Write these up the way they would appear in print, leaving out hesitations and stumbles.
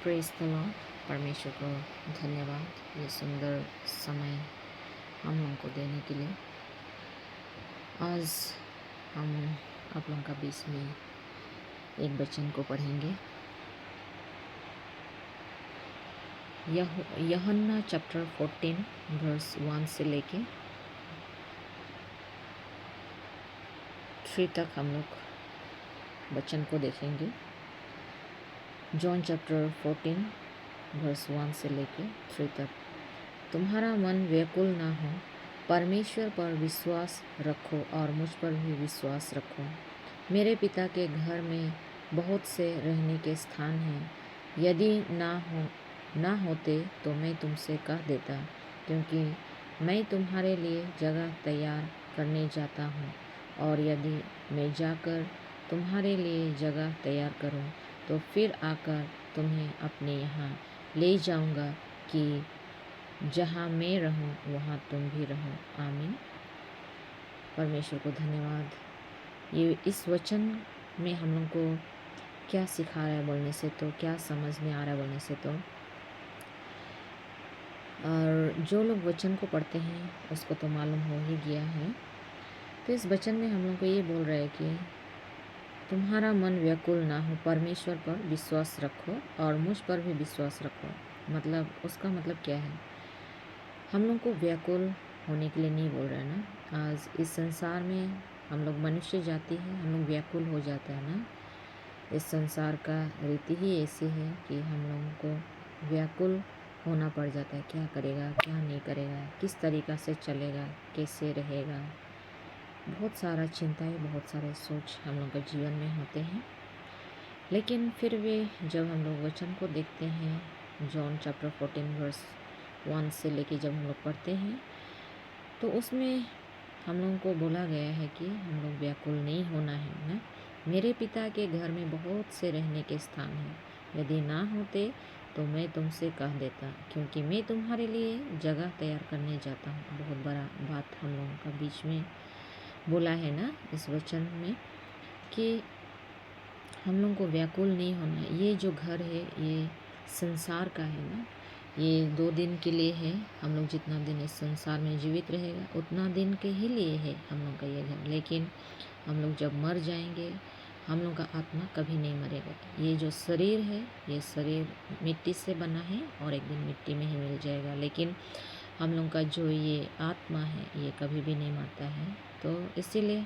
Praise the Lord. परमेश्वर को धन्यवाद ये सुंदर समय हम लोगों को देने के लिए। आज हम आप लोगों का बीच में एक वचन को पढ़ेंगे। यूहन्ना चैप्टर 14 वर्स 1 से लेके 3 तक हम लोग वचन को देखेंगे। जॉन चैप्टर 14 वर्स 1 से लेके 3 तक। तुम्हारा मन व्याकुल ना हो, परमेश्वर पर विश्वास रखो और मुझ पर भी विश्वास रखो। मेरे पिता के घर में बहुत से रहने के स्थान हैं। यदि ना होते तो मैं तुमसे कह देता, क्योंकि मैं तुम्हारे लिए जगह तैयार करने जाता हूँ। और यदि मैं जाकर तुम्हारे लिए जगह तैयार करूँ तो फिर आकर तुम्हें अपने यहाँ ले जाऊँगा, कि जहाँ मैं रहूँ वहाँ तुम भी रहो। आमीन। परमेश्वर को धन्यवाद। ये इस वचन में हम लोग को क्या सिखा रहा है बोलने से तो, क्या समझ में आ रहा है बोलने से तो, और जो लोग वचन को पढ़ते हैं उसको तो मालूम हो ही गया है। तो इस वचन में हम लोग को ये बोल रहा है कि तुम्हारा मन व्याकुल ना हो, परमेश्वर पर विश्वास रखो और मुझ पर भी विश्वास रखो। मतलब उसका मतलब क्या है? हम लोग को व्याकुल होने के लिए नहीं बोल रहा है ना। आज इस संसार में हम लोग मनुष्य जाति है, हम लोग व्याकुल हो जाता है ना। इस संसार का रीति ही ऐसी है कि हम लोगों को व्याकुल होना पड़ जाता है। क्या करेगा, क्या नहीं करेगा, किस तरीक़ा से चलेगा, कैसे रहेगा। बहुत सारा चिंताएं, बहुत सारे सोच हम लोग के जीवन में होते हैं। लेकिन फिर भी जब हम लोग वचन को देखते हैं, जॉन चैप्टर 14 वर्स 1 से लेके जब हम लोग पढ़ते हैं तो उसमें हम लोगों को बोला गया है कि हम लोग व्याकुल नहीं होना है ना। मेरे पिता के घर में बहुत से रहने के स्थान हैं। यदि ना होते तो मैं तुमसे कह देता, क्योंकि मैं तुम्हारे लिए जगह तैयार करने जाता हूँ। बहुत बड़ा बात हम लोगों का बीच में बोला है ना इस वचन में, कि हम लोगों को व्याकुल नहीं होना है। ये जो घर है ये संसार का है ना, ये 2 दिन के लिए है। हम लोग जितना दिन इस संसार में जीवित रहेगा उतना दिन के ही लिए है हम लोग का ये घर। लेकिन हम लोग जब मर जाएंगे, हम लोग का आत्मा कभी नहीं मरेगा। ये जो शरीर है, ये शरीर मिट्टी से बना है और एक दिन मिट्टी में ही मिल जाएगा। लेकिन हम लोग का जो ये आत्मा है ये कभी भी नहीं मरता है। तो इसीलिए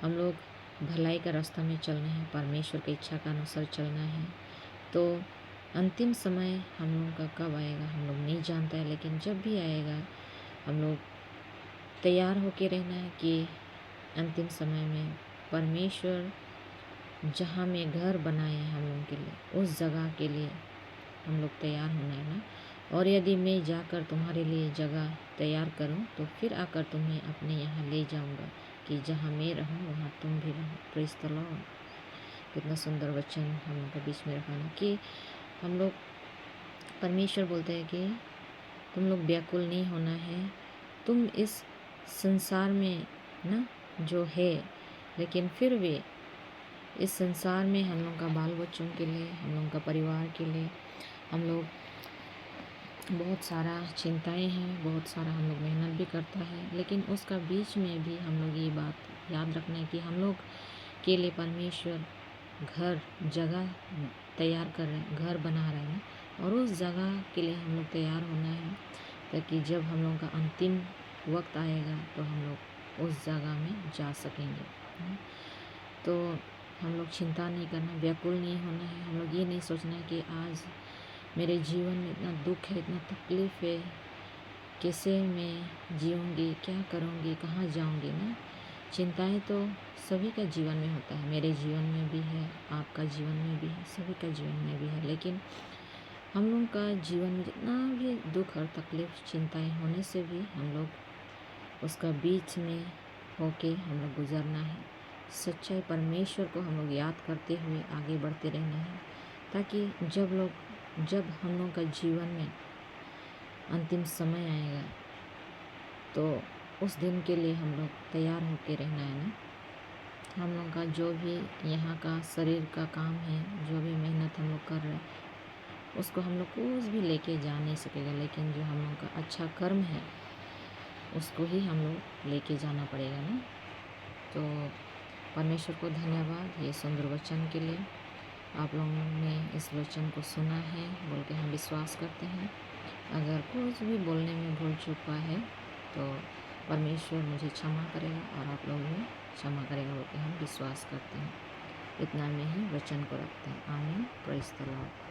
हम लोग भलाई का रास्ता में चलना है, परमेश्वर की इच्छा का अनुसार चलना है। तो अंतिम समय हम लोग का कब आएगा हम लोग नहीं जानता है, लेकिन जब भी आएगा हम लोग तैयार होके रहना है कि अंतिम समय में परमेश्वर जहाँ में घर बनाए हैं हम लोग के लिए, उस जगह के लिए हम लोग तैयार होना है ना। और यदि मैं जाकर तुम्हारे लिए जगह तैयार करूं तो फिर आकर तुम्हें अपने यहाँ ले जाऊंगा, कि जहाँ मैं रहूं वहाँ तुम भी रहो। Praise the Lord. कितना सुंदर वचन हम लोग के बीच में रखा ना, कि हम लोग परमेश्वर बोलते हैं कि तुम लोग व्याकुल नहीं होना है। तुम इस संसार में ना जो है, लेकिन फिर भी इस संसार में हम लोग का बाल बच्चों के लिए, हम लोग का परिवार के लिए, हम लोग बहुत सारा चिंताएं हैं, बहुत सारा हम लोग मेहनत भी करता है। लेकिन उसका बीच में भी हम लोग ये बात याद रखना है कि हम लोग के लिए परमेश्वर घर जगह तैयार कर रहे हैं, घर बना रहे हैं, और उस जगह के लिए हम लोग तैयार होना है, ताकि जब हम लोग का अंतिम वक्त आएगा तो हम लोग उस जगह में जा सकेंगे। तो हम लोग चिंता नहीं करना, व्याकुल नहीं होना है। हम लोग ये नहीं सोचना है कि आज मेरे जीवन में इतना दुख है, इतना तकलीफ़ है, कैसे मैं जीऊँगी, क्या करूँगी, कहाँ जाऊँगी ना। चिंताएं तो सभी का जीवन में होता है, मेरे जीवन में भी है, आपका जीवन में भी है, सभी का जीवन में भी है। लेकिन हम लोग का जीवन में जितना भी दुख और तकलीफ़, चिंताएं होने से भी हम लोग उसका बीच में होके हम लोग गुजरना है। सच्चाई परमेश्वर को हम लोग याद करते हुए आगे बढ़ते रहना है, ताकि जब हम लोग का जीवन में अंतिम समय आएगा तो उस दिन के लिए हम लोग तैयार होके रहना है ना। हम लोग का जो भी यहाँ का शरीर का काम है, जो भी मेहनत हम लोग कर रहे हैं, उसको हम लोग कुछ भी लेके जा नहीं सकेगा, लेकिन जो हम लोग का अच्छा कर्म है उसको ही हम लोग लेके जाना पड़ेगा ना। तो परमेश्वर को धन्यवाद ये सुंदर वचन के लिए। आप लोगों ने इस वचन को सुना है बोल के हम विश्वास करते हैं। अगर कुछ भी बोलने में भूल चूक हुआ है तो परमेश्वर मुझे क्षमा करेगा और आप लोग भी क्षमा करेगा बोल के हम विश्वास करते हैं। इतना में ही वचन को रखते हैं। आमीन। Praise the Lord.